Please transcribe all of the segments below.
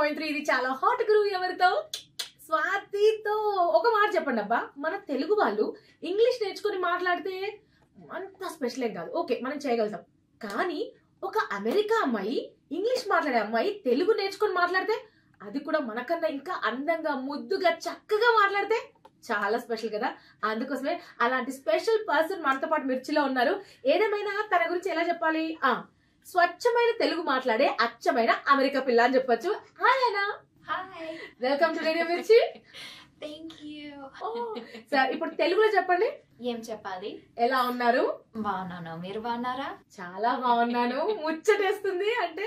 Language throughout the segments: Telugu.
101.3 ఇది చాలా హాట్ గురు ఎవరితో స్వాతితో ఒక మాట చెప్పండి అబ్బా మన తెలుగు వాళ్ళు ఇంగ్లీష్ నేర్చుకొని మాట్లాడితే అంత స్పెషల్ ఏం కాదు ఓకే మనం చేయగలుగుతాం కానీ ఒక అమెరికా అమ్మాయి ఇంగ్లీష్ మాట్లాడే అమ్మాయి తెలుగు నేర్చుకొని మాట్లాడితే అది కూడా మనకన్నా ఇంకా అందంగా ముద్దుగా చక్కగా మాట్లాడితే చాలా స్పెషల్ కదా అందుకోసమే అలాంటి స్పెషల్ పర్సన్ మనతో పాటు మిర్చిలో ఉన్నారు ఏదేమైనా తన గురించి ఎలా చెప్పాలి స్వచ్ఛమైన తెలుగు మాట్లాడే అచ్చమైన అమెరికా పిల్ల అని చెప్పొచ్చు హాయ్ అనా హాయ్ వెల్కమ్ టు రేడియో మిర్చి థ్యాంక్ యూ సార్ ఇప్పుడు తెలుగులో చెప్పండి ఏం చెప్పాలి ఎలా ఉన్నారు బాగున్నాను మీరు బాగున్నారా చాలా బాగున్నాను ముచ్చటేస్తుంది అంటే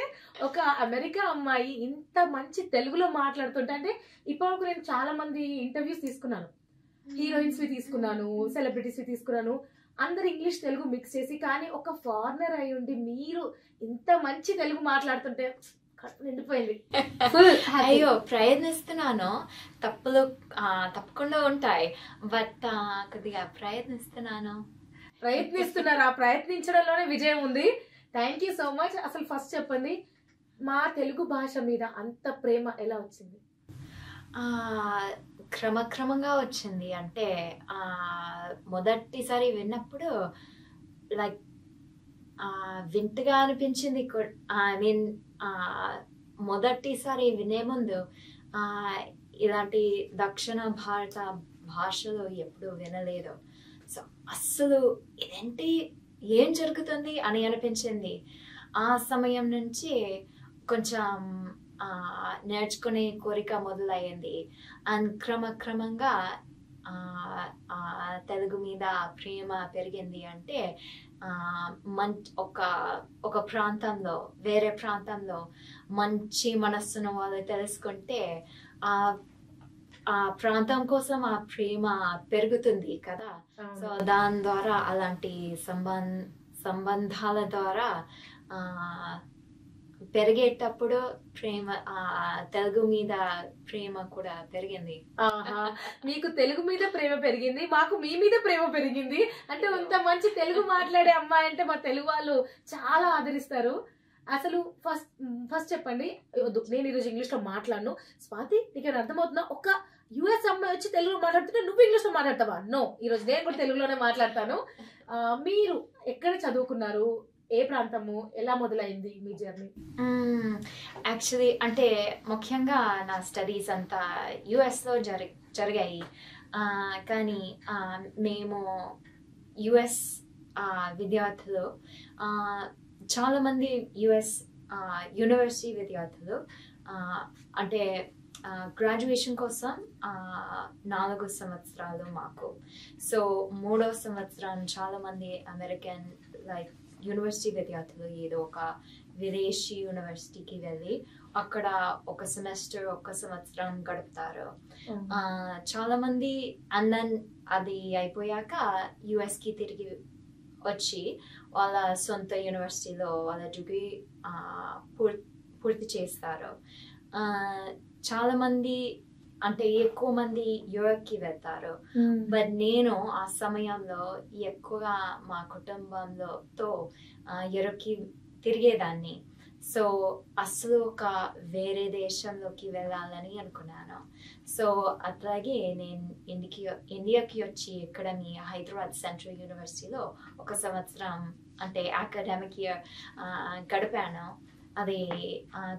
ఒక అమెరికా అమ్మాయి ఇంత మంచి తెలుగులో మాట్లాడుతుంటే అంటే ఇప్పుడు నేను చాలా మంది ఇంటర్వ్యూస్ తీసుకున్నాను హీరోయిన్స్ వి తీసుకున్నాను సెలబ్రిటీస్ వి తీసుకున్నాను అందరు ఇంగ్లీష్ తెలుగు మిక్స్ చేసి కానీ ఒక ఫారినర్ అయి ఉండి మీరు ఇంత మంచి తెలుగు మాట్లాడుతుంటే నిండిపోయింది అయ్యో ప్రయత్నిస్తున్నాను తప్పులు తప్పకుండా ఉంటాయి బట్ కొద్దిగా ప్రయత్నిస్తున్నారు ఆ ప్రయత్నించడంలోనే విజయం ఉంది థ్యాంక్ యూ సో మచ్ అసలు ఫస్ట్ చెప్పండి మా తెలుగు భాష మీద అంత ప్రేమ ఎలా వచ్చింది క్రమక్రమంగా వచ్చింది అంటే మొదటిసారి విన్నప్పుడు లైక్ వింతగా అనిపించింది ఐ మీన్ మొదటిసారి వినే ముందు ఇలాంటి దక్షిణ భారత భాషలో ఎప్పుడు వినలేదు సో అస్సలు ఇదేంటి ఏం జరుగుతుంది అని అనిపించింది ఆ సమయం నుంచి కొంచెం నేర్చుకునే కోరిక మొదలయ్యింది అండ్ క్రమక్రమంగా తెలుగు మీద ప్రేమ పెరిగింది అంటే ఒక ప్రాంతంలో వేరే ప్రాంతంలో మంచి మనస్సున్న వాళ్ళు తెలుసుకుంటే ఆ ప్రాంతం కోసం ఆ ప్రేమ పెరుగుతుంది కదా సో దాని ద్వారా అలాంటి సంబంధాల ద్వారా పెరిగేటప్పుడు ప్రేమ తెలుగు మీద ప్రేమ కూడా పెరిగింది మీకు తెలుగు మీద ప్రేమ పెరిగింది మాకు మీ మీద ప్రేమ పెరిగింది అంటే ఇంత మంచి తెలుగు మాట్లాడే అమ్మాయి అంటే మా తెలుగు వాళ్ళు చాలా ఆదరిస్తారు అసలు ఫస్ట్ చెప్పండి నేను ఈరోజు ఇంగ్లీష్ లో మాట్లాడను స్వాతి నీకు అర్థమవుతుందా ఒక యుఎస్ అమ్మాయి వచ్చి తెలుగులో మాట్లాడుతుంటే నువ్వు ఇంగ్లీష్ లో మాట్లాడతావా నో ఈరోజు నేను కూడా తెలుగులోనే మాట్లాడతాను మీరు ఎక్కడ చదువుకున్నారు ఏ ప్రాంతము ఎలా మొదలైంది మీ జర్నీ యాక్చువల్లీ అంటే ముఖ్యంగా నా స్టడీస్ అంతా యుఎస్లో జరిగాయి కానీ మేము యుఎస్ విద్యార్థులు చాలామంది యుఎస్ యూనివర్సిటీ విద్యార్థులు అంటే గ్రాడ్యుయేషన్ కోసం 4 సంవత్సరాలు మాకు సో 3వ సంవత్సరం చాలామంది అమెరికన్ లైక్ యూనివర్సిటీ విద్యార్థులు ఏదో ఒక విదేశీ యూనివర్సిటీకి వెళ్ళి అక్కడ ఒక సెమిస్టర్ ఒక సంవత్సరం గడుపుతారు చాలా మంది అండ్ దెన్ అది అయిపోయాక యుఎస్కి తిరిగి వచ్చి వాళ్ళ సొంత యూనివర్సిటీలో వాళ్ళ డిగ్రీ పూర్తి చేస్తారు చాలా మంది అంటే ఎక్కువ మంది యూరోప్కి వెళ్తారు బట్ నేను ఆ సమయంలో ఎక్కువగా మా కుటుంబంతో యూరోప్కి తిరిగేదాన్ని సో అసలు ఒక వేరే దేశంలోకి వెళ్ళాలని అనుకున్నాను సో అట్లాగే నేను ఇండియాకి వచ్చి ఇక్కడ మీ హైదరాబాద్ సెంట్రల్ యూనివర్సిటీలో ఒక సంవత్సరం అంటే అకాడమిక్ ఇయర్ గడిపాను అది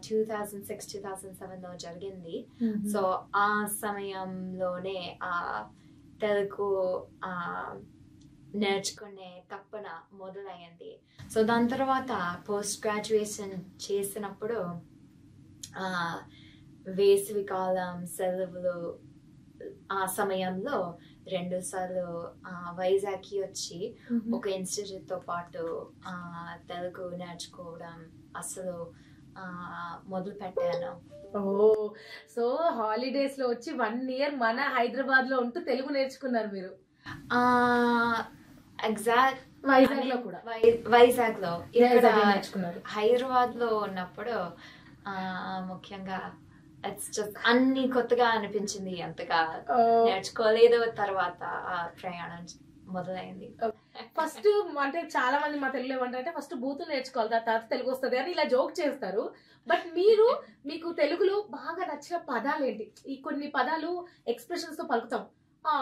2006-2007లో జరిగింది సో ఆ సమయంలోనే తెలుగు నేర్చుకునే తప్పన మొదలయ్యింది సో దాని తర్వాత పోస్ట్ గ్రాడ్యుయేషన్ చేసినప్పుడు వేసవి కాలం సెలవులు ఆ సమయంలో 2 సార్లు వైజాగ్కి వచ్చి ఒక ఇన్స్టిట్యూట్తో పాటు తెలుగు నేర్చుకోవడం అసలు మొదలు పెట్టాను సో హాలిడేస్ లో వచ్చి 1 year మన హైదరాబాద్ లో ఉంటూ తెలుగు నేర్చుకున్నారు మీరు ఎగ్జాక్ట్ వైజాగ్ లో కూడా వైజాగ్ లో నేర్చుకున్నారు హైదరాబాద్ లో ఉన్నప్పుడు ముఖ్యంగా అన్ని కొత్తగా అనిపించింది అంతగా నేర్చుకోలేదు తర్వాత ప్రయాణం మొదలైంది ఫస్ట్ అంటే చాలా మంది మా తెలుగులో ఏమంటారంటే ఫస్ట్ బూతులు నేర్చుకోవాలి తర్వాత తెలుగు వస్తుంది అని ఇలా జోక్ చేస్తారు. బట్ మీకు తెలుగులో బాగా నచ్చిన పదాలు ఏంటి? ఈ కొన్ని పదాలు ఎక్స్ప్రెషన్స్ తో పలుకుతాం, ఆ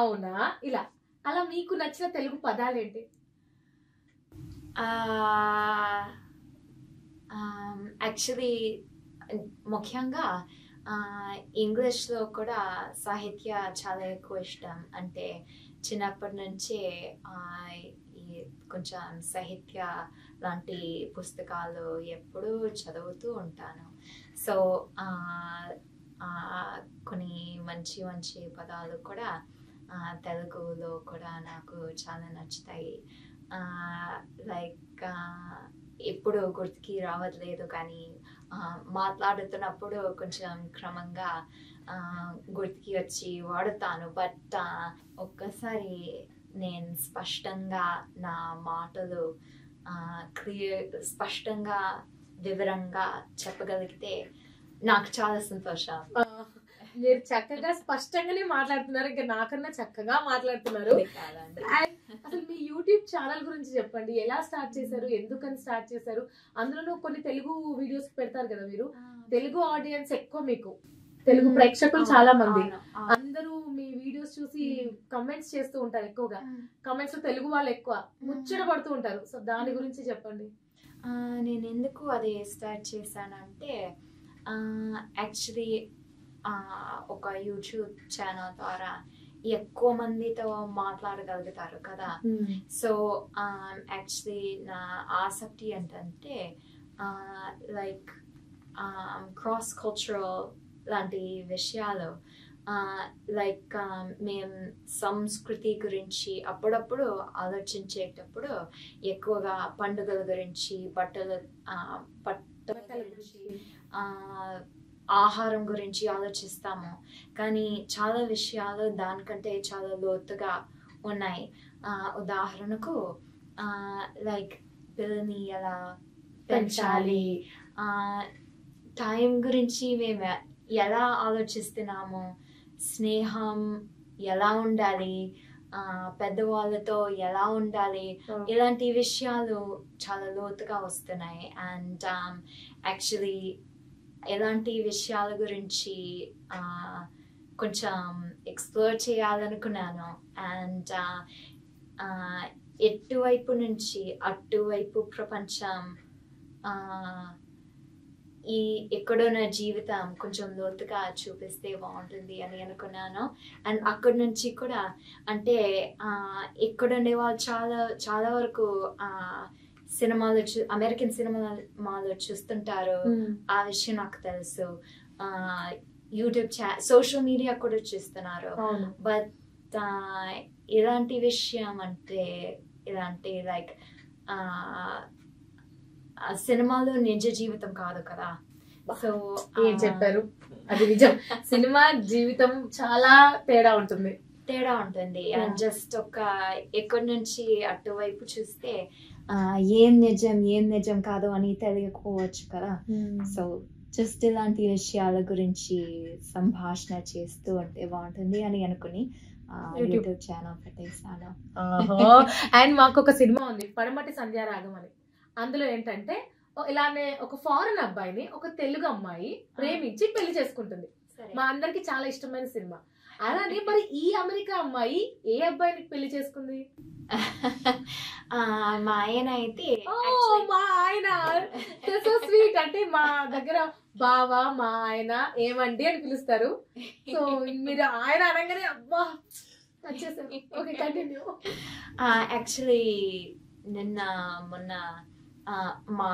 అవునా ఇలా, అలా మీకు నచ్చిన తెలుగు పదాలు ఏంటి? యాక్చువల్లీ ముఖ్యంగా ఇంగ్లీష్లో కూడా సాహిత్య చాలా ఎక్కువ ఇష్టం. అంటే చిన్నప్పటి నుంచే ఈ కొంచెం సాహిత్య లాంటి పుస్తకాలు ఎప్పుడూ చదువుతూ ఉంటాను. సో కొన్ని మంచి మంచి పదాలు కూడా తెలుగులో కూడా నాకు చాలా నచ్చుతాయి. లైక్ ఇప్పుడు గుర్తుకి రావట్లేదు, కానీ మాట్లాడుతున్నప్పుడు కొంచెం క్రమంగా గుర్తుకి వచ్చి వాడుతాను. బట్ ఒక్కసారి నేను స్పష్టంగా నా మాటలు స్పష్టంగా వివరంగా చెప్పగలిగితే నాకు చాలా సంతోషం. మీరు చక్కగా స్పష్టంగానే మాట్లాడుతున్నారు, ఇంకా నాకన్నా చక్కగా మాట్లాడుతున్నారు. అసలు మీ యూట్యూబ్ ఛానల్ గురించి చెప్పండి. ఎలా స్టార్ట్ చేశారు, ఎందుకని స్టార్ట్ చేశారు? అందులో కొన్ని తెలుగు వీడియోస్ పెడతారు కదా మీరు. తెలుగు ఆడియన్స్ ఎక్కువ, మీకు తెలుగు ప్రేక్షకులు చాలా మంది, అందరూ మీ వీడియోస్ చూసి కమెంట్స్ చేస్తూ ఉంటారు. ఎక్కువగా కమెంట్స్ లో తెలుగు వాళ్ళు ఎక్కువ ముచ్చట పడుతూ ఉంటారు. సో దాని గురించి చెప్పండి. నేను ఎందుకు అది స్టార్ట్ చేశానంటే యాక్చువల్లీ ఒక యూట్యూబ్ ఛానల్ ద్వారా ఎక్కువ మందితో మాట్లాడగలుగుతారు కదా. సో యాక్చువల్లీ నా ఆసక్తి ఏంటంటే లైక్ క్రాస్ కల్చరల్ లాంటి విషయాలు. లైక్ మేము సంస్కృతి గురించి అప్పుడప్పుడు ఆలోచించేటప్పుడు ఎక్కువగా పండుగల గురించి, బట్టల గురించి, ఆహారం గురించి ఆలోచిస్తాము. కానీ చాలా విషయాలు దానికంటే చాలా లోతుగా ఉన్నాయి. ఉదాహరణకు లైక్ పిల్లల్ని ఎలా పెంచాలి, టైం గురించి మేము ఎలా ఆలోచిస్తున్నాము, స్నేహం ఎలా ఉండాలి, పెద్దవాళ్ళతో ఎలా ఉండాలి, ఇలాంటి విషయాలు చాలా లోతుగా వస్తున్నాయి. అండ్ యాక్చువల్లీ ఎలాంటి విషయాల గురించి కొంచెం ఎక్స్ప్లోర్ చేయాలనుకున్నాను. అండ్ ఎటువైపు నుంచి అటువైపు ప్రపంచం, ఎక్కడో నా జీవితం కొంచెం లోతుగా చూపిస్తే బాగుంటుంది అని అనుకున్నాను. అండ్ అక్కడి నుంచి కూడా అంటే ఎక్కడుండే వాళ్ళు చాలా వరకు సినిమాలు అమెరికన్ సినిమాలు చూస్తుంటారు. ఆ విషయం నాకు తెలుసు. యూట్యూబ్ సోషల్ మీడియా కూడా చూస్తున్నారు. బట్ ఇలాంటి విషయం అంటే ఇలాంటి లైక్ సినిమాలో నిజ జీవితం కాదు కదా. సో ఏం చెప్పారు, అది నిజం. సినిమా జీవితం చాలా తేడా ఉంటుంది. అండ్ జస్ట్ ఒక ఎక్కడి నుంచి అటువైపు చూస్తే ఏం నిజం కాదు అని తెలియకపోవచ్చు కదా. సో జస్ట్ ఇలాంటి విషయాల గురించి సంభాషణ చేస్తూ ఉంటే బాగుంటుంది అని అనుకుని యూట్యూబ్ ఛానల్ పెట్టేశాను. అండ్ మాకు ఒక సినిమా ఉంది, పడమటి సంధ్యారాగం అని. అందులో ఏంటంటే ఇలానే ఒక ఫారెన్ అబ్బాయిని ఒక తెలుగు అమ్మాయి ప్రేమించి పెళ్లి చేసుకుంటుంది. మా అందరికి చాలా ఇష్టమైన సినిమా. అలానే మరి ఈ అమెరికా అమ్మాయి ఏ అబ్బాయిని పెళ్లి చేసుకుంది? మా ఆయన అయితే మా ఆయన సో స్వీట్. అంటే మా దగ్గర బావా మా ఆయన ఏమండి అని పిలుస్తారు. సో మీరు ఆయన అనగానే అబ్బా వచ్చేసారు. Okay continue. యాక్చువల్లీ మొన్న మా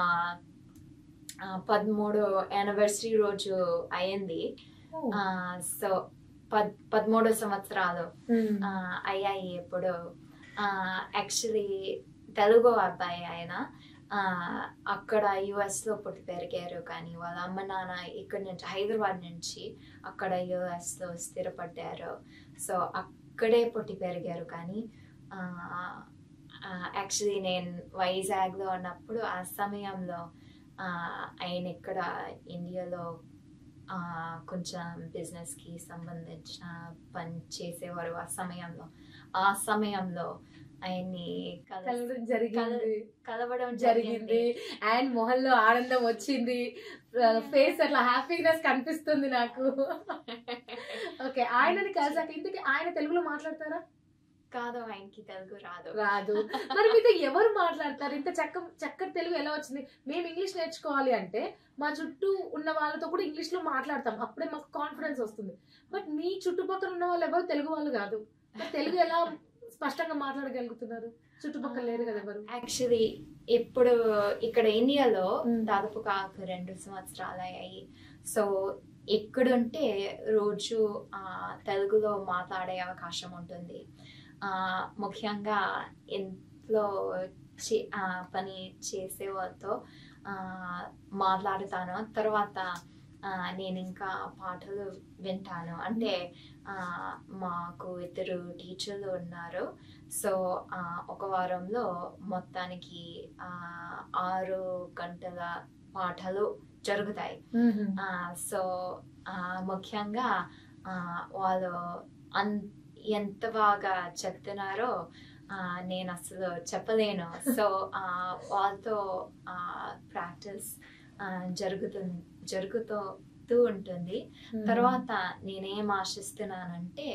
13వ యానివర్సరీ రోజు అయ్యింది. సో 13 సంవత్సరాలు అయ్యాయి ఎప్పుడు. యాక్చువల్లీ తెలుగు అబ్బాయి ఆయన. అక్కడ యుఎస్లో పుట్టి పెరిగారు, కానీ వాళ్ళ అమ్మ నాన్న ఇక్కడ నుంచి హైదరాబాద్ నుంచి అక్కడ యుఎస్లో స్థిరపడ్డారు. సో అక్కడే పుట్టి పెరిగారు. కానీ యాక్చువల్లీ నేను వైజాగ్లో ఉన్నప్పుడు ఆ సమయంలో ఆయన ఇక్కడ ఇండియాలో కొంచెం బిజినెస్కి సంబంధించిన పని చేసేవారు. ఆ సమయంలో ఆయన్ని కలవడం జరిగింది కలవడం జరిగింది అండ్ మొహంలో ఆనందం వచ్చింది, ఫేస్ అట్లా హ్యాపీనెస్ కనిపిస్తుంది నాకు. ఓకే, ఆయనని కలిసాక ఇంటికి ఆయన తెలుగులో మాట్లాడతారా? కాదు, ఆయనకి తెలుగు రాదు. రాదు. మరి మీతో ఎవరు మాట్లాడతారు? ఇంత చక్కటి తెలుగు ఎలా వచ్చింది? మేము ఇంగ్లీష్ నేర్చుకోవాలి అంటే మా చుట్టూ ఉన్న వాళ్ళతో కూడా ఇంగ్లీష్ లో మాట్లాడతాం, అప్పుడే మాకు కాన్ఫిడెన్స్ వస్తుంది. బట్ మీ చుట్టుపక్కల ఉన్న వాళ్ళు ఎవరు తెలుగు వాళ్ళు కాదు, తెలుగు ఎలా స్పష్టంగా మాట్లాడగలుగుతున్నారు? చుట్టుపక్కల లేరు కదా ఎవరు. యాక్చువల్లీ ఇప్పుడు ఇక్కడ ఇండియాలో దాదాపుగా 2 సంవత్సరాలు అయ్యాయి. సో ఎక్కడుంటే రోజు తెలుగులో మాట్లాడే అవకాశం ఉంటుంది. ముఖ్యంగా ఇంట్లో పని చేసే వాళ్ళతో మాట్లాడుతాను. తర్వాత నేను ఇంకా పాటలు వింటాను. అంటే మాకు 2 టీచర్లు ఉన్నారు. సో ఒక వారంలో మొత్తానికి 6 గంటల పాఠాలు జరుగుతాయి. సో ముఖ్యంగా వాళ్ళు ఎంత బాగా చెప్తున్నారో నేను అసలు చెప్పలేను. సో వాళ్ళతో ప్రాక్టీస్ జరుగుతూ ఉంటుంది. తర్వాత నేనేం ఆశిస్తున్నానంటే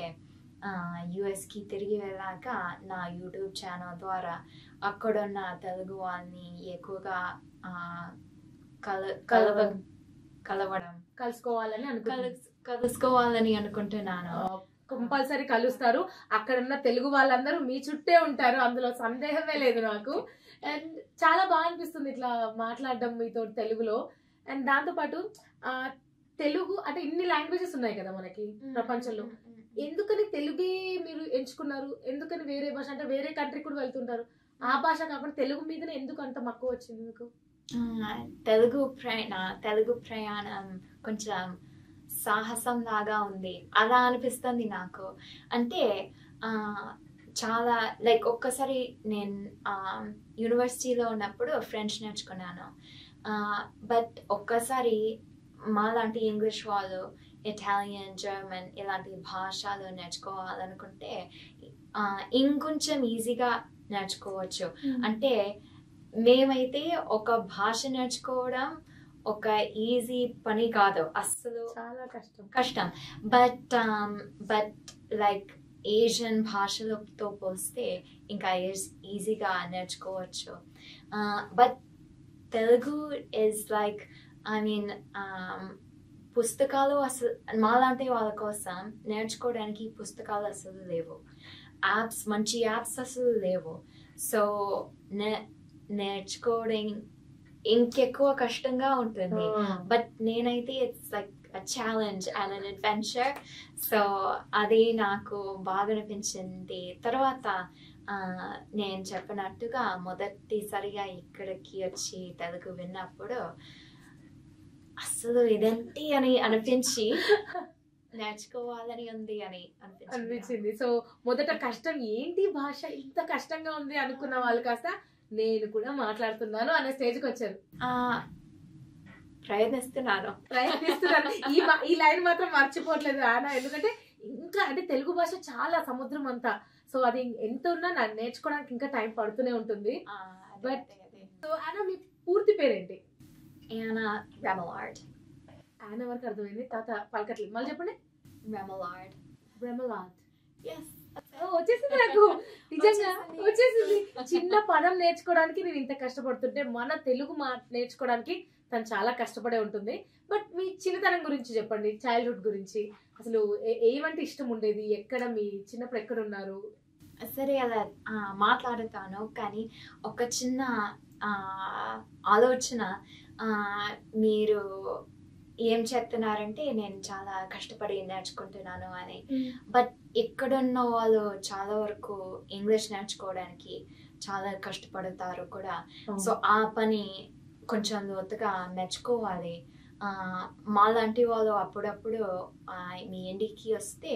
యుఎస్కి తిరిగి వెళ్ళాక నా యూట్యూబ్ ఛానల్ ద్వారా అక్కడున్న తెలుగు వాళ్ళని ఎక్కువగా కలుసుకోవాలని అనుకుంటున్నాను. కంపల్సరీ కలుస్తారు. అక్కడ ఉన్న తెలుగు వాళ్ళందరూ మీ చుట్టే ఉంటారు, అందులో సందేహమే లేదు నాకు. అండ్ చాలా బాగా అనిపిస్తుంది ఇట్లా మాట్లాడడం మీతో తెలుగులో. అండ్ దాంతోపాటు తెలుగు అంటే ఇన్ని లాంగ్వేజెస్ ఉన్నాయి కదా మనకి ప్రపంచంలో, ఎందుకని తెలుగే మీరు ఎంచుకున్నారు? ఎందుకని వేరే భాష అంటే వేరే కంట్రీ కూడా వెళ్తుంటారు, ఆ భాష కాకుండా తెలుగు మీదనే ఎందుకు అంత మక్కువ వచ్చింది మీకు? తెలుగు ప్రయాణం కొంచెం సాహసం లాగా ఉంది, అలా అనిపిస్తుంది నాకు. అంటే చాలా లైక్ ఒక్కసారి నేను యూనివర్సిటీలో ఉన్నప్పుడు ఫ్రెంచ్ నేర్చుకున్నాను. బట్ ఒక్కసారి మాలాంటి ఇంగ్లీష్ వాళ్ళు ఇటాలియన్, జర్మన్ ఇలాంటి భాషలు నేర్చుకోవాలనుకుంటే ఇంకొంచెం ఈజీగా నేర్చుకోవచ్చు. అంటే మేమైతే ఒక భాష నేర్చుకోవడం ఒక ఈజీ పని కాదు, అస్సలు చాలా కష్టం. బట్ లైక్ ఏషియన్ భాషలతో పోస్తే ఇంకా ఈజీగా నేర్చుకోవచ్చు. బట్ తెలుగు ఇస్ లైక్ పుస్తకాలు అసలు మాలాంటి వాళ్ళ కోసం నేర్చుకోవడానికి పుస్తకాలు అసలు లేవు, మంచి యాప్స్ అసలు లేవు. సో నేర్చుకోవడం ఇంకెక్కువ కష్టంగా ఉంటుంది. బట్ నేనైతే it's like a challenge and an adventure. So అది నాకు బాగా అనిపించింది. తర్వాత నేను చెప్పినట్టుగా మొదటిసారిగా ఇక్కడికి వచ్చి తెలుగు విన్నప్పుడు అసలు ఇదేంటి అని అనిపించి నేర్చుకోవాలని ఉంది అని అనిపించింది. సో మొదట కష్టం ఏంటి భాష ఇంత కష్టంగా ఉంది అనుకున్న వాళ్ళు కాస్త నేను కూడా మాట్లాడుతున్నాను అనే స్టేజ్కి వచ్చారు. ప్రయత్నిస్తున్నాను. ఈ లైన్ మాత్రం మర్చిపోవట్లేదు ఆనా, ఎందుకంటే ఇంకా అంటే తెలుగు భాష చాలా సముద్రం అంతా. సో అది ఎంత ఉన్నా నాకు నేర్చుకోవడానికి ఇంకా టైం పడుతూనే ఉంటుంది. బట్ సో ఆనా మీ పూర్తి పేరేంటి? Anna Remillard. ఆనా వరకు అర్థమైంది, తాత పలకట్లేదు, మళ్ళీ చెప్పండి. Remillard. Yes. వచ్చేసింది నాకు, నిజంగా వచ్చేసింది. చిన్న పదం నేర్చుకోవడానికి నేను ఇంత కష్టపడుతుంటే మన తెలుగు నేర్చుకోవడానికి తను చాలా కష్టపడే ఉంటుంది. బట్ మీ చిన్నతనం గురించి చెప్పండి, చైల్డ్హుడ్ గురించి. అసలు ఏమంటే ఇష్టం ఉండేది, ఎక్కడ మీ చిన్నప్పుడు ఎక్కడ ఉన్నారు? సరే అలా మాట్లాడుతాను, కానీ ఒక చిన్న ఆలోచన. మీరు ఏం చెప్తున్నారంటే నేను చాలా కష్టపడి నేర్చుకుంటున్నాను అని. బట్ ఇక్కడున్న వాళ్ళు చాలా వరకు ఇంగ్లీష్ నేర్చుకోవడానికి చాలా కష్టపడతారు కూడా. సో ఆ పని కొంచెం లోతుగా మెచ్చుకోవాలి. మాలాంటి వాళ్ళు అప్పుడప్పుడు మీ ఇంటికి వస్తే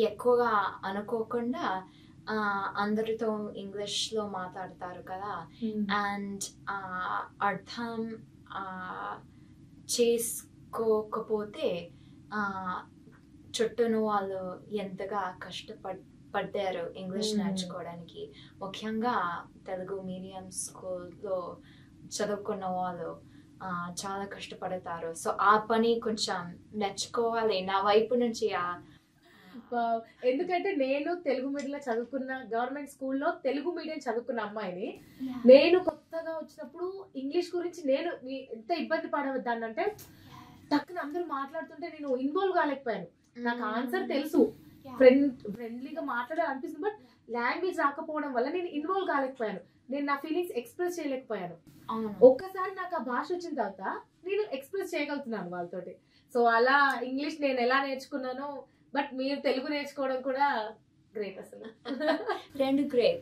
ఎక్కువగా అనుకోకుండా అందరితో ఇంగ్లీష్లో మాట్లాడతారు కదా. అండ్ అర్థం చేసుకోకపోతే చుట్టూను వాళ్ళు ఎంతగా పడ్డారు ఇంగ్లీష్ నేర్చుకోవడానికి. ముఖ్యంగా తెలుగు మీడియం స్కూల్లో చదువుకున్న వాళ్ళు చాలా కష్టపడతారు. సో ఆ పని కొంచెం నేర్చుకోవాలి నా వైపు నుంచి. ఎందుకంటే నేను తెలుగు మీడియంలో చదువుకున్న, గవర్నమెంట్ స్కూల్లో తెలుగు మీడియం చదువుకున్న అమ్మాయిని. నేను కొత్తగా వచ్చినప్పుడు ఇంగ్లీష్ గురించి నేను ఎంత ఇబ్బంది పడవద్దాన్ని అంటే, టక్కున అందరూ మాట్లాడుతుంటే నేను ఇన్వాల్వ్ కాలేకపోయాను. నాకు ఆన్సర్ తెలుసు, ఫ్రెండ్లీగా మాట్లాడాలి అనిపిస్తుంది, బట్ లాంగ్వేజ్ రాకపోవడం వల్ల నేను ఇన్వాల్వ్ కాలేకపోయాను. నేను నా ఫీలింగ్స్ ఎక్స్ప్రెస్ చేయలేకపోయాను. ఒక్కసారి నాకు ఆ భాష వచ్చిన తర్వాత నేను ఎక్స్ప్రెస్ చేయగలుగుతున్నాను వాళ్ళతోటి. సో అలా ఇంగ్లీష్ నేను ఎలా నేర్చుకున్నానో, బట్ మీరు తెలుగు నేర్చుకోవడం కూడా గ్రేట్ అసలు. రెండు గ్రేట్.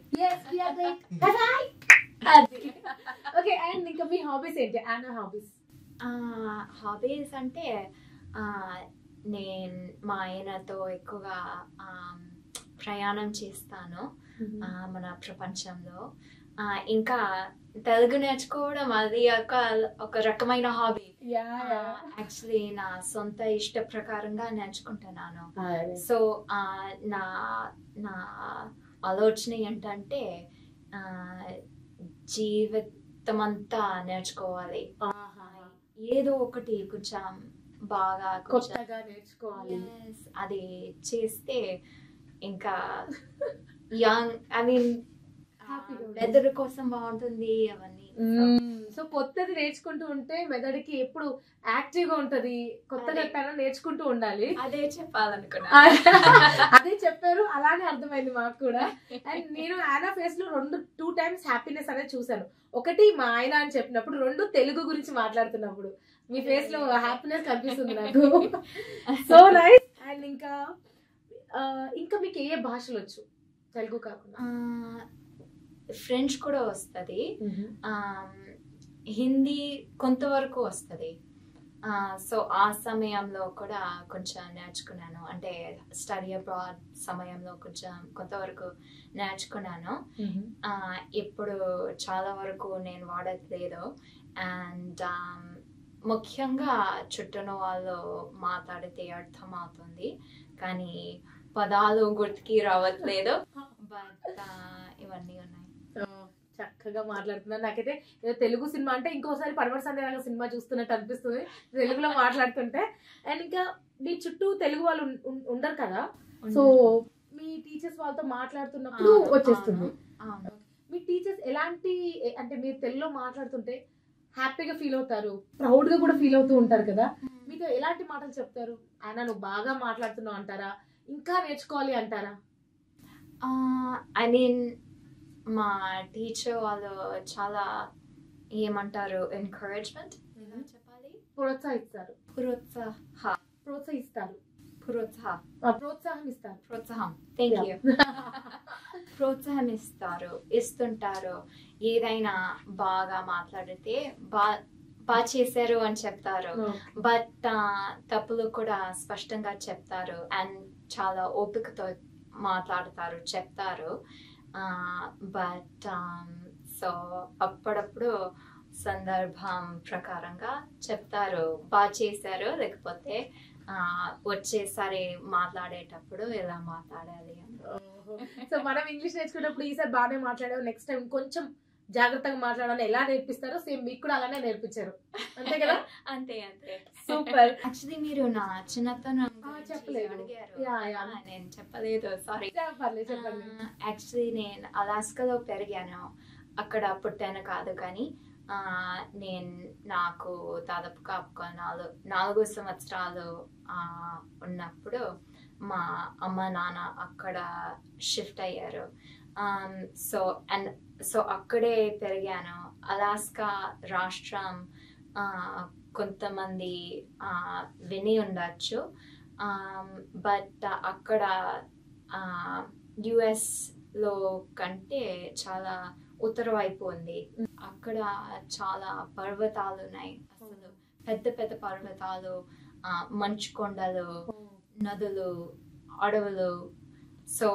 ఓకే, అండ్ ఇంకా మీ హాబీస్ ఏంటి? ఆనా హాబీస్? హాబీస్ అంటే నేను మా ఆయనతో ఎక్కువగా ప్రయాణం చేస్తాను మన ప్రపంచంలో. ఇంకా తెలుగు నేర్చుకోవడం అది ఒక రకమైన హాబీ. యాక్చువల్లీ నా సొంత ఇష్ట ప్రకారంగా నేర్చుకుంటున్నాను. సో నా నా ఆలోచన ఏంటంటే జీవితమంతా నేర్చుకోవాలి, ఏదో ఒకటి కొంచెం బాగా కొత్తగా నేర్చుకోవాలి. అది చేస్తే ఇంకా యంగ్, ఐ మీన్ మెదడు కోసం బాగుంటుంది అవన్నీ. సో కొత్తది నేర్చుకుంటూ ఉంటే మెదడుకి ఎప్పుడు యాక్టివ్ గా ఉంటది. కొత్తగా ఎక్కడైనా నేర్చుకుంటూ ఉండాలి. అదే చెప్పాలనుకున్నా. అదే చెప్పారు, అలానే అర్థమైంది మాకు కూడా. అండ్ నేను ఆనా ఫేస్ లో 2 times హ్యాపీనెస్ అనేది చూసాను. ఒకటి మా ఆయన అని చెప్పినప్పుడు, 2 తెలుగు గురించి మాట్లాడుతున్నప్పుడు మీ ఫేస్ లో హ్యాపీనెస్ కనిపిస్తుంది నాకు. So nice. అండ్ ఇంకా మీకు ఏ భాషలు వచ్చు తెలుగు కాకుండా? ఫ్రెంచ్ కూడా వస్తుంది, హిందీ కొంతవరకు వస్తుంది. సో ఆ సమయంలో కూడా కొంచెం నేర్చుకున్నాను. అంటే స్టడీ అబ్రాడ్ సమయంలో కొంతవరకు నేర్చుకున్నాను. ఇప్పుడు చాలా వరకు నేను వాడట్లేదు. అండ్ ముఖ్యంగా చుట్టూన వాళ్ళు మాట్లాడితే అర్థం అవుతుంది, కానీ పదాలు గుర్తుకి రావట్లేదు. బట్ ఇవన్నీ ఉన్నాయి. చక్కగా మాట్లాడుతున్నారు. నాకైతే ఏదో తెలుగు సినిమా అంటే ఇంకోసారి పడమటి సంధ్య సినిమా చూస్తున్నట్టు అనిపిస్తుంది తెలుగులో మాట్లాడుతుంటే. అండ్ ఇంకా మీ చుట్టూ తెలుగు వాళ్ళు ఉండరు కదా, సో మీ టీచర్స్ వాళ్ళతో మాట్లాడుతున్నప్పుడు వచ్చేస్తుంది. మీ టీచర్స్ ఎలాంటి, అంటే మీరు తెలుగులో మాట్లాడుతుంటే హ్యాపీగా ఫీల్ అవుతారు, ప్రౌడ్ గా కూడా ఫీల్ అవుతూ ఉంటారు కదా, మీతో ఎలాంటి మాటలు చెప్తారు? ఆయన నువ్వు బాగా మాట్లాడుతున్నావు అంటారా, ఇంకా నేర్చుకోవాలి అంటారా? ఐ మీన్ మా టీచర్ వాళ్ళు చాలా ఏమంటారు, ఎంకరేజ్మెంట్ చెప్పాలి, ప్రోత్సహిస్తారు. ప్రోత్సాహం ఇస్తుంటారు. ఏదైనా బాగా మాట్లాడితే బాగా చేశారు అని చెప్తారు, బట్ తప్పులు కూడా స్పష్టంగా చెప్తారు. అండ్ చాలా ఓపికతో మాట్లాడతారు, చెప్తారు. బట్ సో అప్పుడప్పుడు సందర్భం ప్రకారంగా చెప్తారు, బాగా చేశారు, లేకపోతే వచ్చేసారి మాట్లాడేటప్పుడు ఎలా మాట్లాడాలి అని. సో మనం ఇంగ్లీష్ నేర్చుకున్నప్పుడు ఈసారి బాగానే మాట్లాడావు, నెక్స్ట్ టైం కొంచెం జాగ్రత్తగా మాట్లాడాలని ఎలా నేర్పిస్తారో సేమ్ మీకు కూడా అలానే నేర్పించారు, అంతే కదా? అంతే. సూపర్. యాక్చువల్లీ మీరు నా చిన్నతనం చెప్పలేదు, నేను చెప్పలేదు, సారీ. చెప్పండి. యాక్చువల్లీ నేను అలాస్కాలో పెరిగాను, అక్కడ పుట్టాను కాదు, కానీ నాకు దాదాపుగా 4 సంవత్సరాలు ఉన్నప్పుడు మా అమ్మ నాన్న అక్కడ షిఫ్ట్ అయ్యారు. సో అక్కడే పెరిగాను. అలాస్కా రాష్ట్రం కొంతమంది విని ఉండొచ్చు, బట్ అక్కడ US లో కంటే చాలా ఉత్తర వైపు ఉంది. అక్కడ చాలా పర్వతాలు ఉన్నాయి, అసలు పెద్ద పెద్ద పర్వతాలు, మంచు కొండలు, నదులు, అడవులు. సో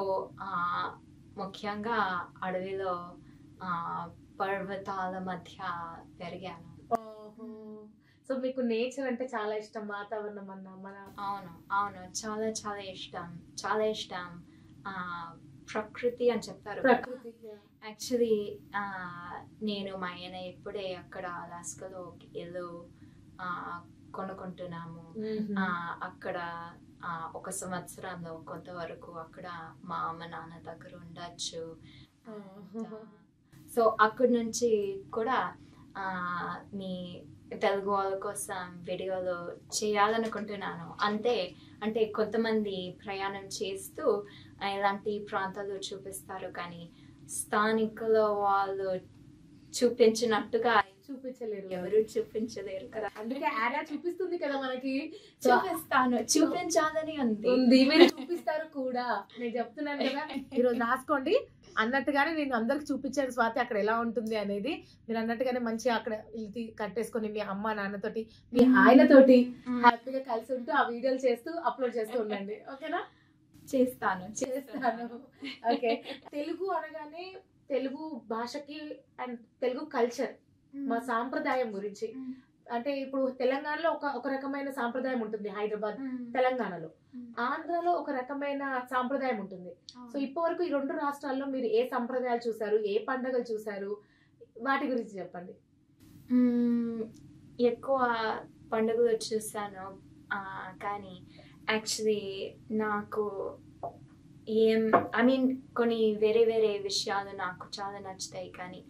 ముఖ్యంగా అడవిలో పర్వతాల మధ్య పెరిగాను. సో మీకు నేచర్ అంటే చాలా ఇష్టం, వాతావరణం అన్న మన? అవును, చాలా చాలా ఇష్టం. ప్రకృతి అని చెప్తారు. ప్రకృతి యాక్చువల్లీ నేను మా ఆయన ఇప్పుడే అక్కడ అలాస్కాలో ఒక ఇల్లు కొనుక్కుంటున్నాము. అక్కడ ఒక సంవత్సరంలో కొంతవరకు అక్కడ మా అమ్మ నాన్న దగ్గర ఉండొచ్చు. సో అక్కడి నుంచి కూడా మీ తెలుగు వాళ్ళ కోసం వీడియోలు చేయాలనుకుంటున్నాను. అంటే కొంతమంది ప్రయాణం చేస్తూ ఇలాంటి ప్రాంతాలు చూపిస్తారు, కానీ స్థానికుల వాళ్ళు చూపించినట్టుగా చూపించలేరు, ఎవరు చూపించలేరు కదా. అందుకే ఆనా చూపిస్తుంది కదా మనకి. చూపించాలని ఉంది, మీరు చూపిస్తారు కూడా. నేను చెప్తున్నాను కదా, ఈరోజు రాసుకోండి అన్నట్టుగానే నేను అందరికి చూపించాను స్వాతి అక్కడ ఎలా ఉంటుంది అనేది. మీరు అన్నట్టుగానే మంచిగా అక్కడ ఇల్లు కట్టేసుకొని మీ అమ్మ నాన్నతోటి మీ ఆయనతోటి హ్యాపీగా కలిసి ఉంటూ ఆ వీడియోలు చేస్తూ అప్లోడ్ చేస్తూ ఉండండి. ఓకేనా? చేస్తాను. ఓకే. తెలుగు అనగానే తెలుగు భాషకి అండ్ తెలుగు కల్చర్, మా సాంప్రదాయం గురించి అంటే ఇప్పుడు తెలంగాణలో ఒక రకమైన సాంప్రదాయం ఉంటుంది, హైదరాబాద్ తెలంగాణలో. ఆంధ్రాలో ఒక రకమైన సాంప్రదాయం ఉంటుంది. సో ఇప్పటి వరకు ఈ రెండు రాష్ట్రాల్లో మీరు ఏ సంప్రదాయాలు చూసారు, ఏ పండుగలు చూసారు, వాటి గురించి చెప్పండి. ఎక్కువ పండుగలు చూసాను, కానీ యాక్చువల్లీ నాకు కొన్ని వేరే వేరే విషయాలు నాకు చాలా నచ్చుతాయి. కానీ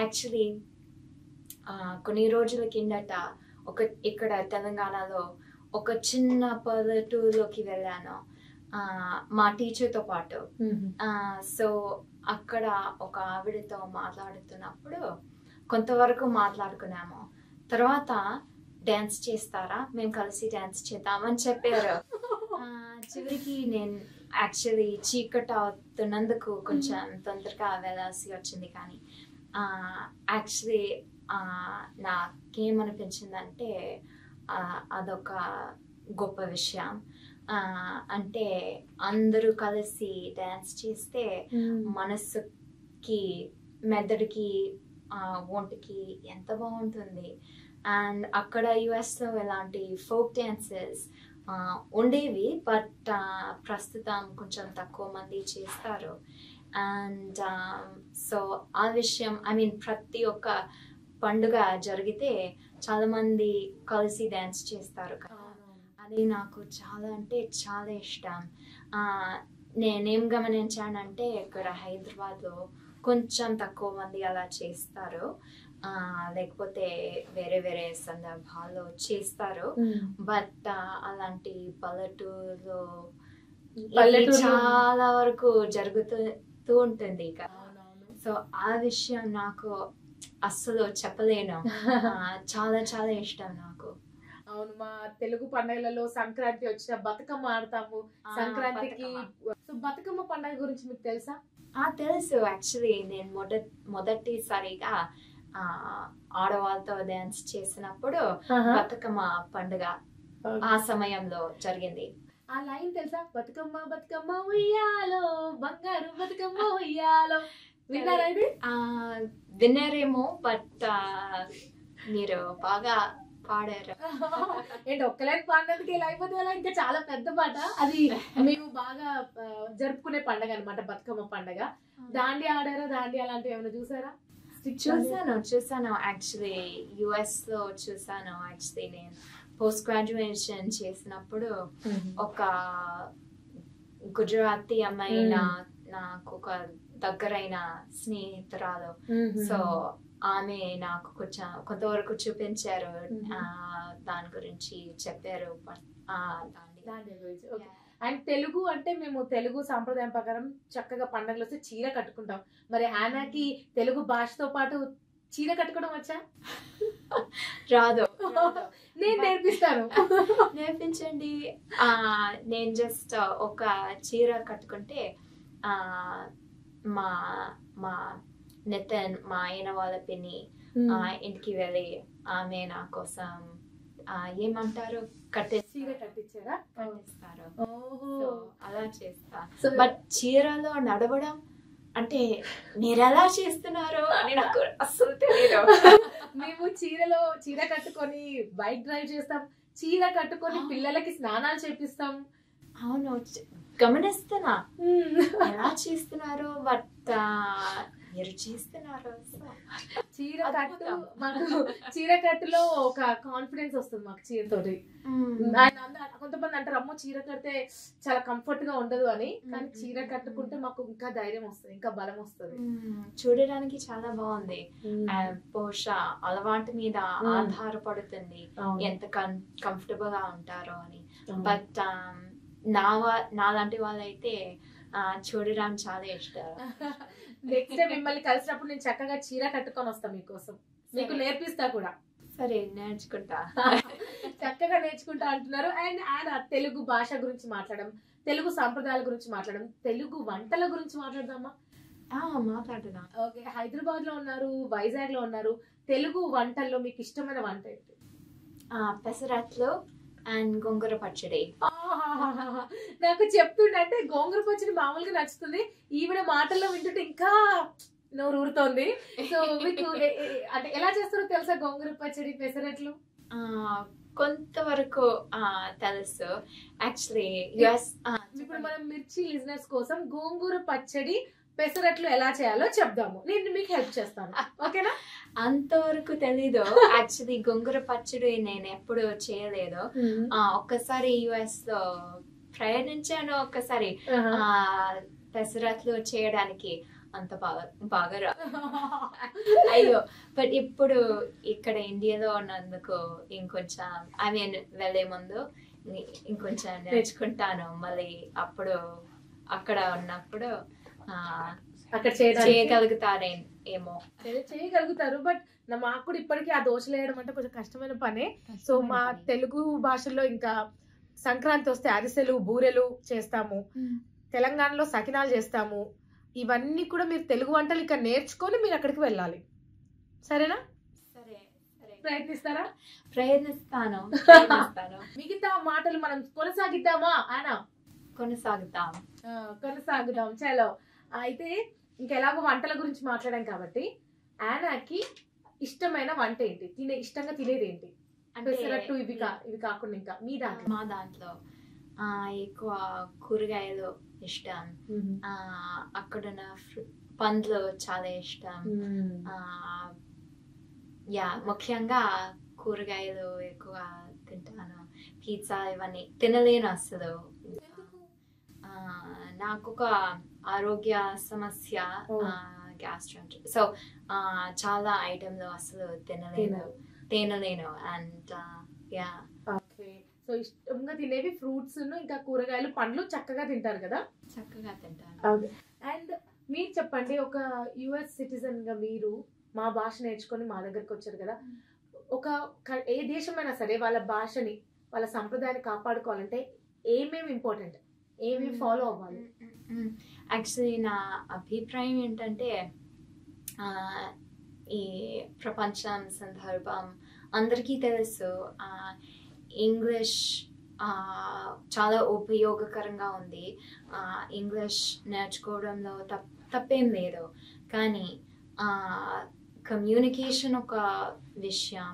యాక్చువల్లీ కొన్ని రోజుల కిందట ఇక్కడ తెలంగాణలో ఒక చిన్న పల్లెటూరులోకి వెళ్ళాను మా టీచర్తో పాటు. సో అక్కడ ఒక ఆవిడతో మాట్లాడుతున్నప్పుడు కొంతవరకు మాట్లాడుకున్నాము. తర్వాత డాన్స్ చేస్తారా, మేము కలిసి డాన్స్ చేద్దామని చెప్పారు. చివరికి నేను యాక్చువల్లీ చీకటి అవుతున్నందుకు కొంచెం తొందరగా వెళ్ళాల్సి వచ్చింది. కానీ యాక్చువల్లీ నాకేమనిపించిందంటే అదొక గొప్ప విషయం. అంటే అందరూ కలిసి డాన్స్ చేస్తే మనసుకి, మెదడుకి, ఒంటికి ఎంత బాగుంటుంది. అండ్ అక్కడ యుఎస్లో ఇలాంటి ఫోక్ డాన్సెస్ ఉండేవి, బట్ ప్రస్తుతం కొంచెం తక్కువ మంది చేస్తారు. అండ్ సో ఆ విషయం ప్రతి ఒక్క పండుగ జరిగితే చాలా మంది కలిసి డాన్స్ చేస్తారు కదా, అది నాకు చాలా అంటే చాలా ఇష్టం. నేనేం గమనించానంటే ఇక్కడ హైదరాబాద్లో కొంచెం తక్కువ మంది అలా చేస్తారు, లేకపోతే వేరే వేరే సందర్భాల్లో చేస్తారు. బట్ అలాంటి పల్లెటూరులో చాలా వరకు జరుగుతూ ఉంటుంది కదా. సో ఆ విషయం నాకు అస్సలు చెప్పలేను, చాలా చాలా ఇష్టం నాకు. అవును, మా తెలుగు పండుగలలో సంక్రాంతి వచ్చిన బతుకమ్మ ఆడతాము. సంక్రాంతికి బతుకమ్మ పండుగ గురించి మీకు తెలుసా? తెలుసు. యాక్చువల్లీ నేను మొదటిసారిగా ఆడవాళ్ళతో డాన్స్ చేసినప్పుడు బతుకమ్మ పండుగ ఆ సమయంలో జరిగింది. ఆ లైన్ తెలుసా? బతుకమ్మ బతుకమ్మ ఉయ్యాలో, బంగారు బతుకమ్మ ఉయ్యాలో. విన్నారా ఇది? విన్నారేమో, బట్ మీరు బాగా పాడారు. ఏంటి ఒక్క లైన్ పాడినందుకు ఇలా అయిపోతే అలా? ఇంకా చాలా పెద్ద పాట అది. మేము బాగా జరుపుకునే పండగ అనమాట బతుకమ్మ పండగ. దాండియా ఆడారా? దాండియా అలాంటివి ఏమైనా చూసారా? చూసాను. యాక్చువల్లీ యుఎస్ లో చూసాను. యాక్చువల్లీ నేను పోస్ట్ గ్రాడ్యుయేషన్ చేసినప్పుడు ఒక గుజరాతీ అమ్మాయి నాకు ఒక దగ్గరైన స్నేహితురాలు. సో ఆమె నాకు కొంతవరకు చూపించారు, దాని గురించి చెప్పారు. అండ్ తెలుగు అంటే మేము తెలుగు సాంప్రదాయం ప్రకారం చక్కగా పండుగలు వస్తే చీర కట్టుకుంటాం. మరి ఆనాకి తెలుగు భాషతో పాటు చీర కట్టుకోవడం వచ్చా? రాదు. నేను నేర్పిస్తాను. నేర్పించండి. నేను జస్ట్ ఒక చీర కట్టుకుంటే మా మా నితిన్, మా ఆయన వాళ్ళ పిన్ని ఇంటికి వెళ్ళి ఆమె నా కోసం ఏమంటారు చీర కట్టించారా? కట్టిస్తారు. అలా చేస్తా. బట్ చీరలో నడవడం అంటే మీరు ఎలా చేస్తున్నారు అని నాకు అస్సలు తెలియదు. మేము చీర కట్టుకొని బైక్ డ్రైవ్ చేస్తాం, చీర కట్టుకొని పిల్లలకి స్నానాలు చేపిస్తాం. అవును, గమనిస్తున్నా ఎలా చేస్తున్నారో, బట్ మీరు చేస్తున్నారు. చీర కట్టు మాకు చీర కట్టులో ఒక కాన్ఫిడెన్స్ వస్తుంది మాకు చీరతోటి. కొంతమంది అంటారు అమ్మో చీర కడితే చాలా కంఫర్ట్ గా ఉండదు అని, కానీ చీర కట్టుకుంటే మాకు ఇంకా ధైర్యం వస్తుంది, ఇంకా బలం వస్తుంది. చూడడానికి చాలా బాగుంది. బహుశా అలవాటు మీద ఆధారపడుతుంది ఎంత కంఫర్టబుల్ గా ఉంటారో అని. బట్ నాలాంటి వాళ్ళైతే చూడడం చాలా ఇష్టం. నెక్స్ట్ టైం మిమ్మల్ని కలిసినప్పుడు నేను చక్కగా చీర కట్టుకొని వస్తాను మీకోసం, మీకు నేర్పిస్తా కూడా. సరే, నేర్చుకుంటా. చక్కగా నేర్చుకుంటా అంటున్నారు. అండ్ ఆయన తెలుగు భాష గురించి మాట్లాడడం, తెలుగు సాంప్రదాయాల గురించి మాట్లాడడం, తెలుగు వంటల గురించి మాట్లాడదామా? మాట్లాడదా. ఓకే, హైదరాబాద్ లో ఉన్నారు, వైజాగ్ లో ఉన్నారు. తెలుగు వంటల్లో మీకు ఇష్టమైన వంట ఏంటి? పెసరట్లు అండ్ గోంగూర పచ్చడి. నాకు చెప్తుండే గోంగూర పచ్చడి మామూలుగా నచ్చుతుంది, ఈవిడ మాటల్లో వింటుంటే ఇంకా నోరు ఊరుతోంది. సో మీకు అంటే ఎలా చేస్తారో తెలుసా గోంగూర పచ్చడి, పెసరట్లు? కొంతవరకు తెలుసు. యాక్చువల్లీ ఇప్పుడు మనం మిర్చి లిజనర్స్ కోసం గోంగూర పచ్చడి, పెసరట్లు ఎలా చేయాలో చెప్దాము, నేను మీకు హెల్ప్ చేస్తాను, ఓకేనా? అంతవరకు తెలీదు. యాక్చువల్లీ గోంగూర పచ్చడి నేను ఎప్పుడు చేయలేదు. ఒక్కసారి యుఎస్ లో ప్రయాణించాను, ఒక్కసారి పెసరట్లు చేయడానికి అంత బాగా అయ్యో. బట్ ఇప్పుడు ఇక్కడ ఇండియాలో ఉన్నందుకు ఇంకొంచెం వెళ్లే ముందు ఇంకొంచెం నేర్చుకుంటాను. మళ్ళీ అప్పుడు అక్కడ ఉన్నప్పుడు అక్కడ చేయగలుగుతారేమో. చేయగలుగుతారు, బట్ మాకు కూడా ఇప్పటికీ ఆ దోశలు వేయడం అంటే కొంచెం కష్టమైన పనే. సో మా తెలుగు భాషలో ఇంకా సంక్రాంతి వస్తే అరిసెలు, బూరెలు చేస్తాము, తెలంగాణలో సకినాలు చేస్తాము. ఇవన్నీ కూడా మీరు తెలుగు వంటలు ఇక్కడ నేర్చుకొని మీరు అక్కడికి వెళ్ళాలి, సరేనా? సరే, ప్రయత్నిస్తారా? ప్రయత్నిస్తాను. మిగతా మాటలు మనం కొనసాగిద్దామా? కొనసాగుదాం. చలో, అయితే ఇంకెలాగో వంటల గురించి మాట్లాడాం కాబట్టి యానాకి ఇష్టమైన వంట ఏంటి? ఇష్టంగా తినేది ఏంటి? పెసరట్టు ఇవి కాకుండా ఇంకా మా దాంట్లో ఎక్కువ కూరగాయలు ఇష్టం. అక్కడున్న పండ్లు చాలా ఇష్టం. ముఖ్యంగా కూరగాయలు ఎక్కువ తింటాను. పిజ్జా ఇవన్నీ తినలేను అసలు. నాకు ఒక ఆరోగ్య సమస్య, గ్యాస్ట్రైటిస్. సో చాలా ఐటమ్లు అసలు తినలేను. అండ్ సో ఇష్టంగా తినేవి ఫ్రూట్స్ ఇంకా కూరగాయలు, పండ్లు చక్కగా తింటారు కదా? చక్కగా తింటాను. అండ్ మీరు చెప్పండి, ఒక యుఎస్ సిటిజన్ గా మీరు మా భాష నేర్చుకొని మా దగ్గరకు వచ్చారు కదా, ఏ దేశమైనా సరే వాళ్ళ భాషని, వాళ్ళ సంప్రదాయాన్ని కాపాడుకోవాలంటే ఏమేమి ఇంపార్టెంట్, ఏమేమి ఫాలో అవ్వాలి? యాక్చువల్లీ నా అభిప్రాయం ఏంటంటే, ఈ ప్రపంచం సందర్భం అందరికీ తెలుసు, ఇంగ్లీష్ చాలా ఉపయోగకరంగా ఉంది. ఇంగ్లీష్ నేర్చుకోవడంలో తప్పేం లేదు, కానీ కమ్యూనికేషన్ ఒక విషయం,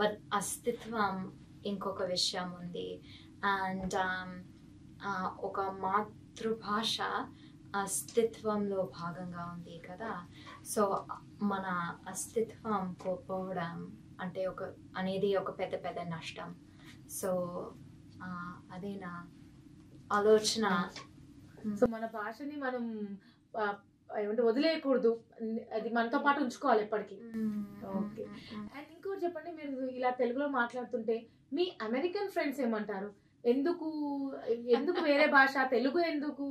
బట్ అస్తిత్వం ఇంకొక విషయం ఉంది. అండ్ ఒక మాతృభాష అస్తిత్వంలో భాగంగా ఉంది కదా. సో మన అస్తిత్వం కోల్పోవడం అనేది ఒక పెద్ద నష్టం. సో అదే నా ఆలోచన. సో మన భాషని మనం ఏమంటే వదిలేయకూడదు, అది మనతో పాటు ఉంచుకోవాలి ఎప్పటికీ. ఓకే. అండ్ ఇంకోటి చెప్పండి, మీరు ఇలా తెలుగులో మాట్లాడుతుంటే మీ అమెరికన్ ఫ్రెండ్స్ ఏమంటారు? ఎందుకు వేరే భాష, తెలుగు ఎందుకు,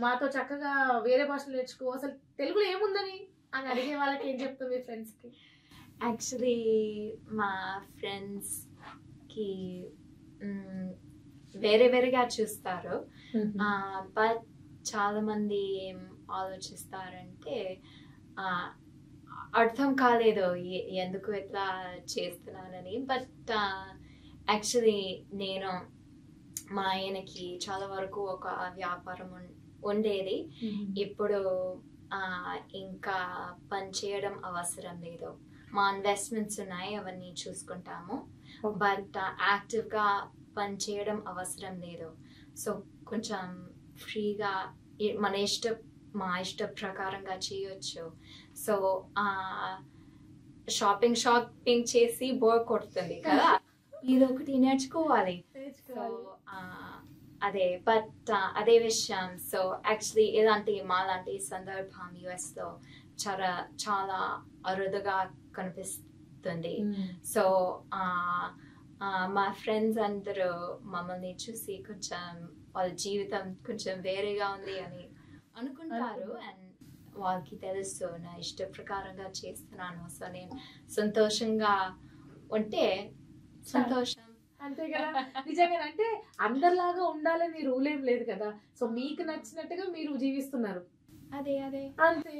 మాతో చక్కగా వేరే భాషలు నేర్చుకో, అసలు తెలుగులో ఏముందని అని అడిగే వాళ్ళకి ఏం చెప్తావు మీ ఫ్రెండ్స్ కి? యాక్చువల్లీ మా ఫ్రెండ్స్ కి వేరేగా చూస్తారు. బట్ చాలా మంది ఏం ఆలోచిస్తారంటే అర్థం కాలేదు ఎందుకు ఇట్లా చేస్తున్నానని. బట్ యాక్చువల్లీ నేను మా ఆయనకి చాలా వరకు ఒక వ్యాపారం ఉండేది. ఇప్పుడు ఇంకా పని చేయడం అవసరం లేదు, మా ఇన్వెస్ట్మెంట్స్ ఉన్నాయి, అవన్నీ చూసుకుంటాము. బట్ యాక్టివ్గా పని చేయడం అవసరం లేదు. సో కొంచెం ఫ్రీగా మా ఇష్ట ప్రకారంగా చేయొచ్చు. సో షాపింగ్ చేసి బోర్ కొడుతుంది కదా, ఇది ఒకటి నేర్చుకోవాలి. సో అదే బట్ అదే విషయం. సో యాక్చువల్లీ ఇలాంటి మాలాంటి సందర్భం US లో చాలా అరుదుగా కనిపిస్తుంది. సో మా ఫ్రెండ్స్ అందరూ మమ్మల్ని చూసి కొంచెం వాళ్ళ జీవితం కొంచెం వేరేగా ఉంది అని అనుకుంటారు. అండ్ వాళ్ళకి తెలుసు నా ఇష్ట ప్రకారంగా చేస్తున్నాను. సో నేను సంతోషంగా ఉంటే సంతోషం, అంతే కదా. నిజంగా అంటే అందరిలాగా ఉండాలని రూల్ ఏం లేదు కదా. సో మీకు నచ్చినట్టుగా మీరు జీవిస్తున్నారు. అదే అంతే.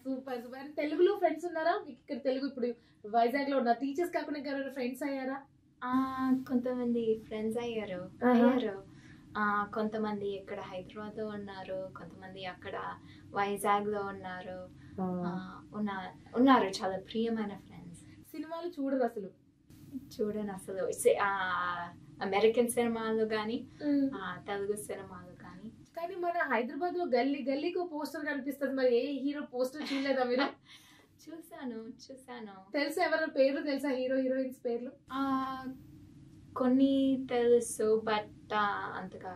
Super super. తెలుగులో ఫ్రెండ్స్ ఉన్నారా మీకు? ఇక్కడ తెలుగు ఇప్పుడు వైజాగ్ లో ఉన్న టీచర్స్ కాకుండా ఇంకా ఫ్రెండ్స్ అయ్యారా? కొంతమంది ఫ్రెండ్స్ అయ్యారు. కొంతమంది ఇక్కడ హైదరాబాద్ లో ఉన్నారు, కొంతమంది అక్కడ వైజాగ్ లో ఉన్నారు. చాలా ప్రియమైన ఫ్రెండ్స్. సినిమాలు చూడరు అసలు? చూడను అసలు. అమెరికన్ సినిమాలు కానీ తెలుగు సినిమాలు కానీ. కానీ మన హైదరాబాద్ లో గల్లీకి పోస్టర్ కనిపిస్తుంది. మరి ఏ హీరో పోస్టర్ చూడలేదా మీరు? చూసాను. తెలుసా ఎవరి పేర్లు? తెలుసా హీరో హీరోయిన్స్ పేర్లు? కొన్ని తెలుసు బట్ అంతగా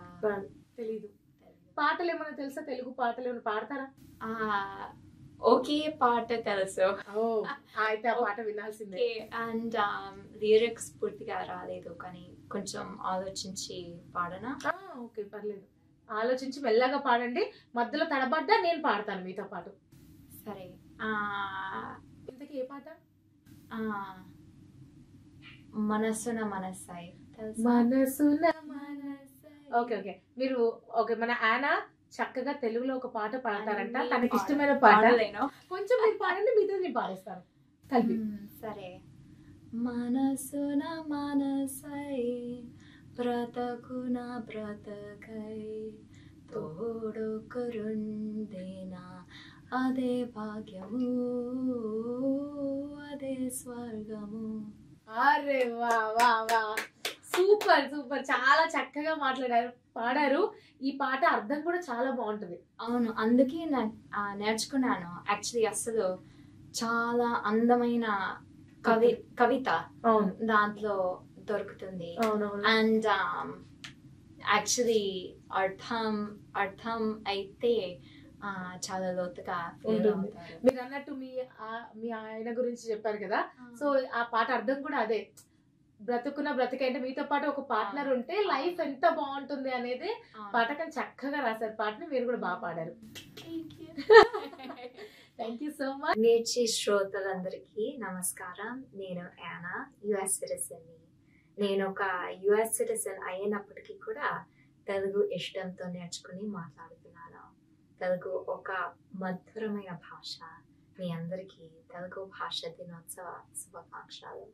తెలీదు. పాటలు ఏమైనా తెలుసా? తెలుగు పాటలు ఏమైనా పాడతారా? ఓకే పాట తెలుసు. అయితే ఆ పాట వినాల్సిందే. అండ్ లిరిక్స్ పూర్తిగా రాలేదు, కానీ కొంచెం ఆలోచించి పాడనా? ఓకే పర్లేదు, ఆలోచించి మెల్లగా పాడండి. మధ్యలో తడబడ్డా నేను పాడతాను మీతో పాటు. సరే. ఇంతకీ ఏ పాట? మనసున మనసాయి. ఓకే మీరు మన ఆనా చక్కగా తెలుగులో ఒక పాట పాడతారంట, తనకి ఇష్టమైన పాట. కొంచెం మీరు పాడండి, మీతో నేను పాడేస్తాను కలిపి. సరే. మనసున మనసై బ్రతకున బ్రతకై తోడొకరుండేనా అదే భాగ్యము అదే స్వర్గము. అరే వా వా వా, సూపర్ చాలా చక్కగా పాడారు. ఈ పాట అర్థం కూడా చాలా బాగుంటుంది. అవును, అందుకే నేర్చుకున్నాను. యాక్చువల్లీ అసలు చాలా అందమైన కవిత దాంట్లో దొరుకుతుంది. అండ్ యాక్చువల్లీ అర్థం అయితే చాలా లోతుగా ఉంటుంది. మీరు అన్నట్టు మీ ఆయన గురించి చెప్పారు కదా, సో ఆ పాట అర్థం కూడా అదే. బ్రతుకున్న బ్రతికంటే మీతో పాటు ఒక పార్ట్నర్ ఉంటే లైఫ్ ఎంత బాగుంటుంది అనేది పాటకని చక్కగా రాశారు. పాటని మీరు కూడా బాగా పాడారు. Thank you so much. నేర్చి శ్రోతలందరికీ నమస్కారం. నేను యానా, యుఎస్ సిటిజన్ ని. నేను ఒక యుఎస్ సిటిజన్ అయినప్పటికీ కూడా తెలుగు ఇష్టంతో నేర్చుకుని మాట్లాడుతున్నాను. తెలుగు ఒక మధురమైన భాష. మీ అందరికీ తెలుగు భాష దినోత్సవ శుభాకాంక్షలు.